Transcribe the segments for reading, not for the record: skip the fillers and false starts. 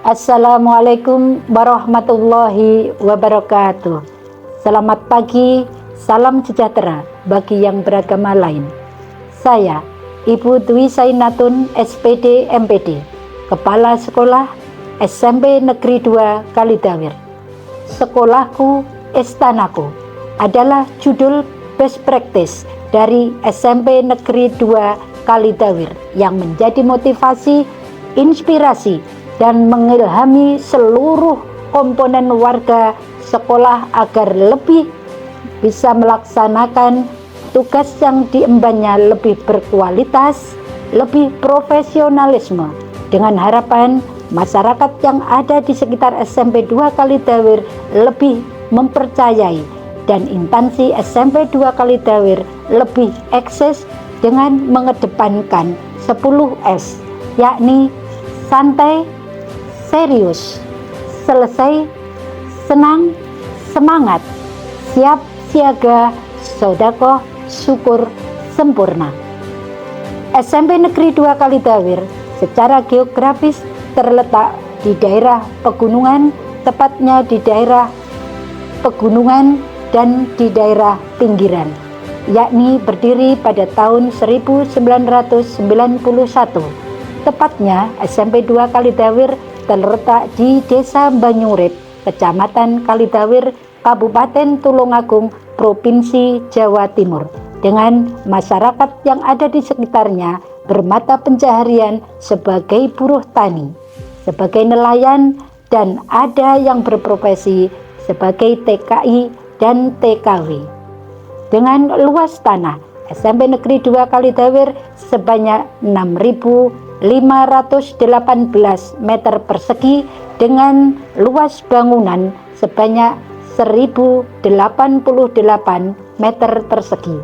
Assalamualaikum warahmatullahi wabarakatuh. Selamat pagi, salam sejahtera bagi yang beragama lain. Saya Ibu Dwi Sainatun SPD MPD, Kepala Sekolah SMP Negeri 2 Kalidawir. Sekolahku, Istanaku adalah judul best practice dari SMP Negeri 2 Kalidawir yang menjadi motivasi, inspirasi, dan mengilhami seluruh komponen warga sekolah agar lebih bisa melaksanakan tugas yang diembannya lebih berkualitas, lebih profesionalisme, dengan harapan masyarakat yang ada di sekitar SMP 2 Kalidawir lebih mempercayai dan instansi SMP 2 Kalidawir lebih eksis dengan mengedepankan 10S, yakni santai, serius, selesai, senang, semangat, siap, siaga, sedekah, syukur, sempurna. SMP Negeri 2 Kalidawir secara geografis terletak di daerah pegunungan, tepatnya di daerah pegunungan dan di daerah pinggiran, yakni berdiri pada tahun 1991. Tepatnya SMP 2 Kalidawir terletak di Desa Banyurip, Kecamatan Kalidawir, Kabupaten Tulungagung, Provinsi Jawa Timur, dengan masyarakat yang ada di sekitarnya bermata pencaharian sebagai buruh tani, sebagai nelayan, dan ada yang berprofesi sebagai TKI dan TKW. Dengan luas tanah SMP Negeri 2 Kalidawir sebanyak 6.518 meter persegi dengan luas bangunan sebanyak 1.088 meter persegi.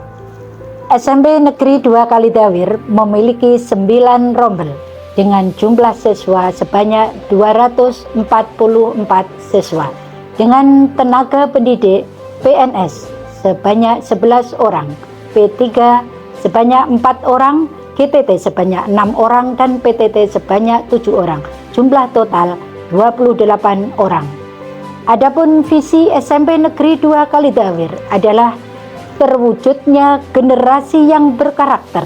SMP Negeri 2 Kalidawir memiliki 9 rombel dengan jumlah siswa sebanyak 244 siswa, dengan tenaga pendidik PNS sebanyak 11 orang, P3 sebanyak 4 orang, GTT sebanyak 6 orang, dan PTT sebanyak 7 orang. Jumlah total 28 orang. Adapun visi SMP Negeri 2 Kalidawir adalah terwujudnya generasi yang berkarakter,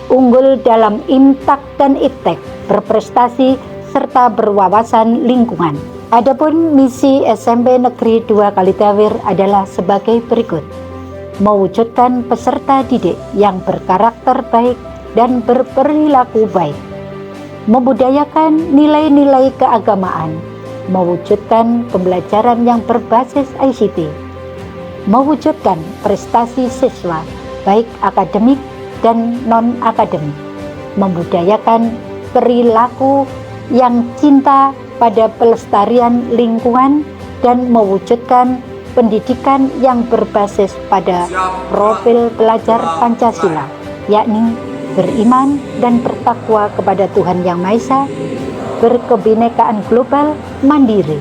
unggul dalam imtak dan iptek, berprestasi, serta berwawasan lingkungan. Adapun misi SMP Negeri 2 Kalidawir adalah sebagai berikut: mewujudkan peserta didik yang berkarakter baik dan berperilaku baik, membudayakan nilai-nilai keagamaan, mewujudkan pembelajaran yang berbasis ICT, mewujudkan prestasi siswa baik akademik dan non-akademik, membudayakan perilaku yang cinta pada pelestarian lingkungan, dan mewujudkan pendidikan yang berbasis pada profil pelajar Pancasila, yakni beriman dan bertakwa kepada Tuhan Yang Maha Esa, berkebinekaan global, mandiri,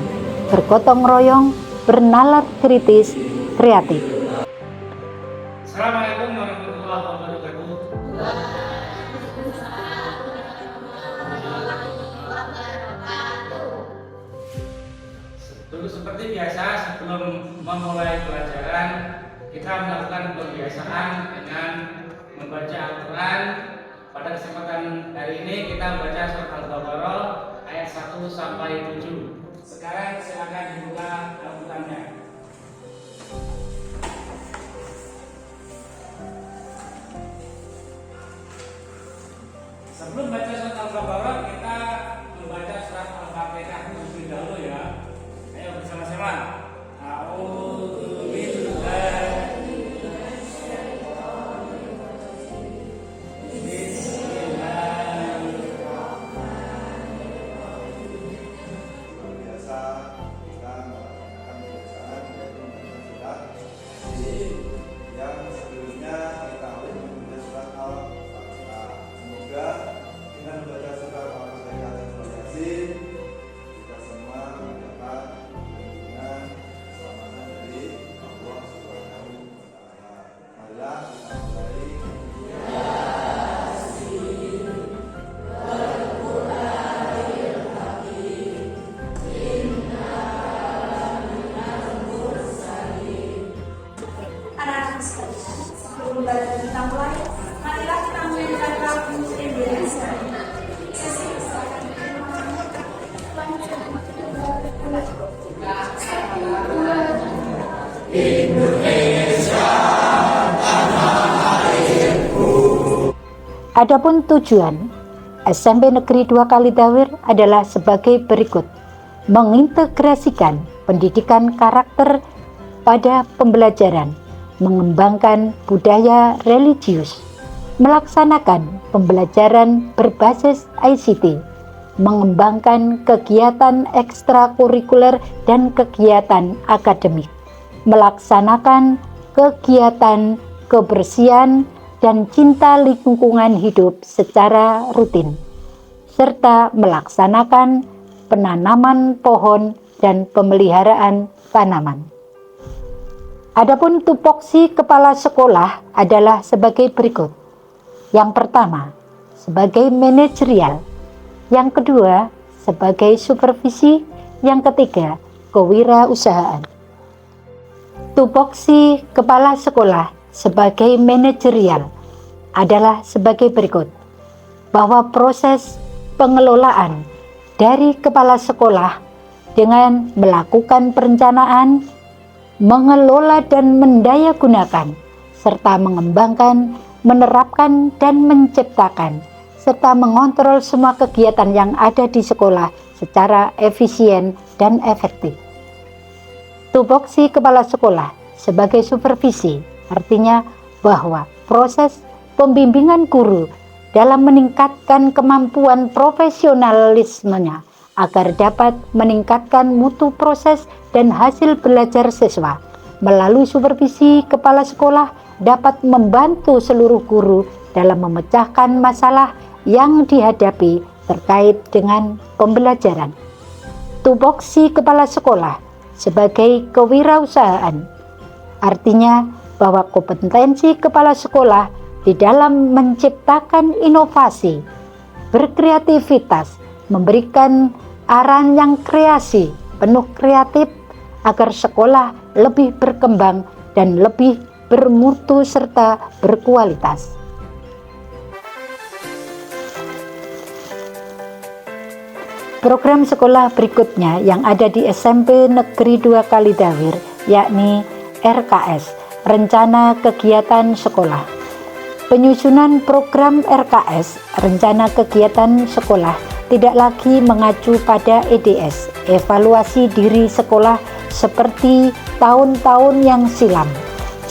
bergotong royong, bernalar kritis, kreatif. Assalamualaikum warahmatullahi wabarakatuh. Seperti biasa, sebelum memulai pelajaran, kita melakukan pembiasaan dengan membaca Al-Quran. Pada kesempatan hari ini kita membaca surat Al-Baqarah ayat 1 sampai 7. Sekarang silakan dibuka Al-Qurannya. Sebelum baca surat Al-Baqarah, kita membaca surat Al-Fatihah terlebih dahulu ya. Ayo bersama-sama. Yang sebelumnya kita awali membaca surat Al-Fatihah. Semoga Adapun tujuan SMP Negeri 2 Kalitawir adalah sebagai berikut: mengintegrasikan pendidikan karakter pada pembelajaran, mengembangkan budaya religius, melaksanakan pembelajaran berbasis ICT, mengembangkan kegiatan ekstrakurikuler dan kegiatan akademik, melaksanakan kegiatan kebersihan dan cinta lingkungan hidup secara rutin, serta melaksanakan penanaman pohon dan pemeliharaan tanaman. Adapun tupoksi kepala sekolah adalah sebagai berikut. Yang pertama, sebagai manajerial. Yang kedua, sebagai supervisi. Yang ketiga, kewirausahaan. Tupoksi kepala sekolah sebagai manajerial adalah sebagai berikut, bahwa proses pengelolaan dari kepala sekolah dengan melakukan perencanaan, mengelola dan mendayagunakan, serta mengembangkan, menerapkan dan menciptakan, serta mengontrol semua kegiatan yang ada di sekolah secara efisien dan efektif. Tupoksi kepala sekolah sebagai supervisi artinya bahwa proses pembimbingan guru dalam meningkatkan kemampuan profesionalismenya agar dapat meningkatkan mutu proses dan hasil belajar siswa. Melalui supervisi kepala sekolah dapat membantu seluruh guru dalam memecahkan masalah yang dihadapi terkait dengan pembelajaran. Tupoksi kepala sekolah sebagai kewirausahaan artinya bahwa kompetensi kepala sekolah di dalam menciptakan inovasi, berkreativitas, memberikan arahan yang kreasi, penuh kreatif agar sekolah lebih berkembang dan lebih bermutu serta berkualitas. Program sekolah berikutnya yang ada di SMP Negeri 2 Kalitawir yakni RKS, Rencana Kegiatan Sekolah. Penyusunan program RKS, Rencana Kegiatan Sekolah, tidak lagi mengacu pada EDS, evaluasi diri sekolah seperti tahun-tahun yang silam.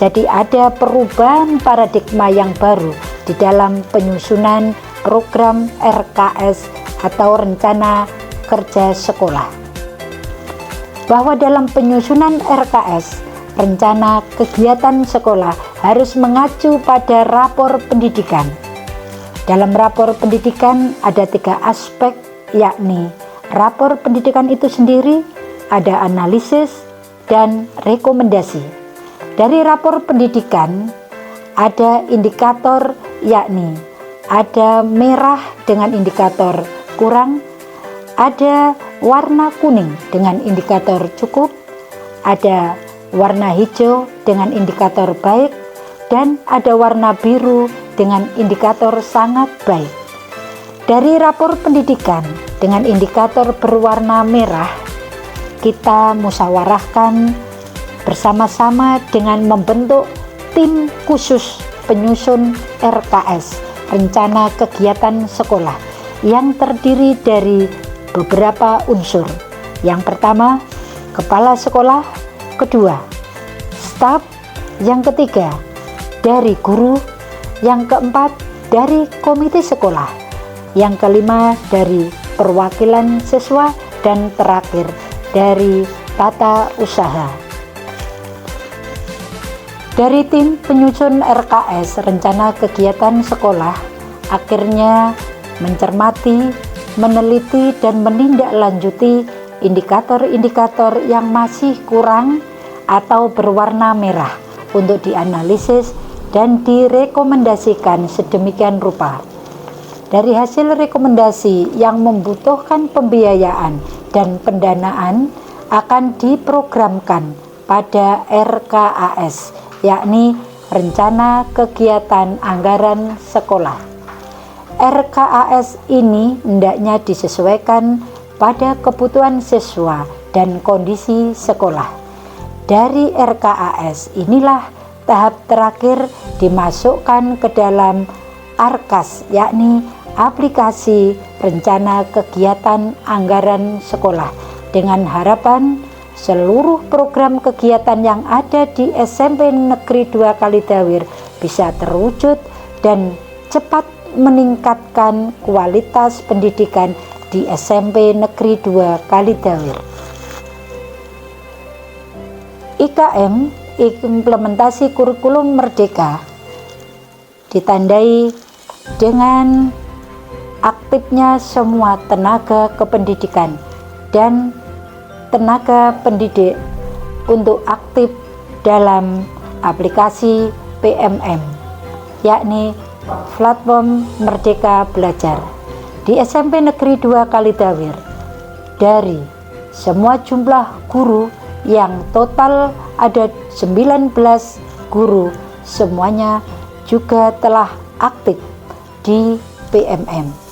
Jadi ada perubahan paradigma yang baru di dalam penyusunan program RKS atau Rencana Kerja Sekolah. Bahwa dalam penyusunan RKS, Rencana Kegiatan Sekolah, harus mengacu pada rapor pendidikan. Dalam rapor pendidikan ada 3 aspek, yakni rapor pendidikan itu sendiri, ada analisis, dan rekomendasi. Dari rapor pendidikan ada indikator, yakni ada merah dengan indikator kurang, ada warna kuning dengan indikator cukup, ada warna hijau dengan indikator baik, dan ada warna biru dengan indikator sangat baik. Dari rapor pendidikan dengan indikator berwarna merah, kita musyawarahkan bersama-sama dengan membentuk tim khusus penyusun RKS, Rencana Kegiatan Sekolah, yang terdiri dari beberapa unsur. Yang pertama, kepala sekolah, kedua, staf, yang ketiga, dari guru, yang keempat, dari komite sekolah, yang kelima, dari perwakilan siswa, dan terakhir, dari tata usaha. Dari tim penyusun RKS, Rencana Kegiatan Sekolah, akhirnya mencermati, meneliti, dan menindaklanjuti indikator-indikator yang masih kurang atau berwarna merah untuk dianalisis dan direkomendasikan sedemikian rupa. Dari hasil rekomendasi yang membutuhkan pembiayaan dan pendanaan akan diprogramkan pada RKAS, yakni Rencana Kegiatan Anggaran Sekolah. RKAS ini hendaknya disesuaikan pada kebutuhan siswa dan kondisi sekolah. Dari RKAS inilah tahap terakhir dimasukkan ke dalam ARKAS, yakni aplikasi rencana kegiatan anggaran sekolah, dengan harapan seluruh program kegiatan yang ada di SMP Negeri 2 Kalidawir bisa terwujud dan cepat meningkatkan kualitas pendidikan di SMP Negeri 2 Kalidawir. IKM, implementasi kurikulum merdeka, ditandai dengan aktifnya semua tenaga kependidikan dan tenaga pendidik untuk aktif dalam aplikasi PMM, yakni Platform Merdeka Belajar di SMP Negeri 2 Kalidawir. Dari semua jumlah guru yang total ada 19 guru, semuanya juga telah aktif di PMM.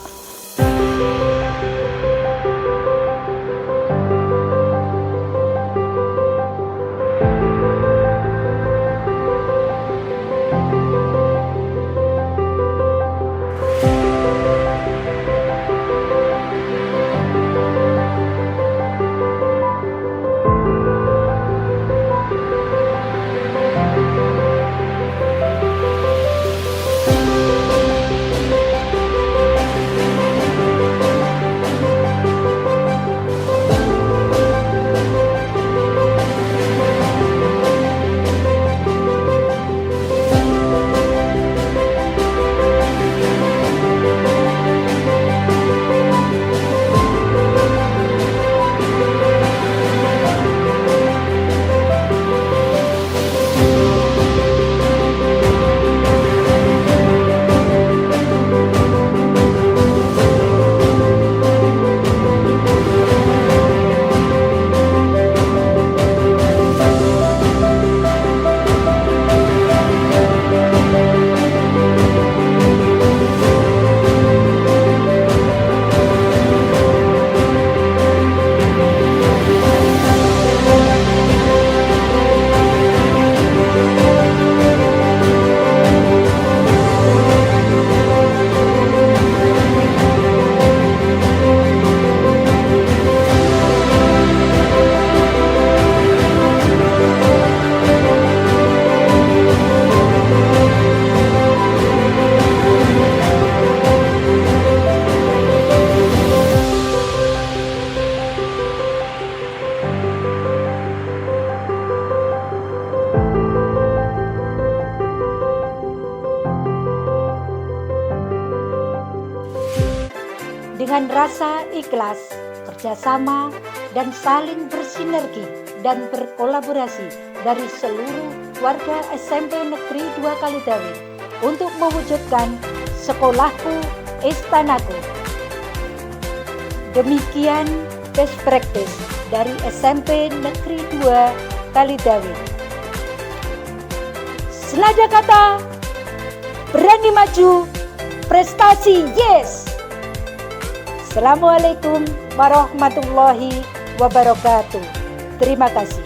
Dengan rasa ikhlas, kerjasama, dan saling bersinergi dan berkolaborasi dari seluruh warga SMP Negeri 2 Kalidawir untuk mewujudkan sekolahku, istanaku. Demikian best practice dari SMP Negeri 2 Kalidawir. Selada kata, berani maju, prestasi yes! Assalamualaikum warahmatullahi wabarakatuh. Terima kasih.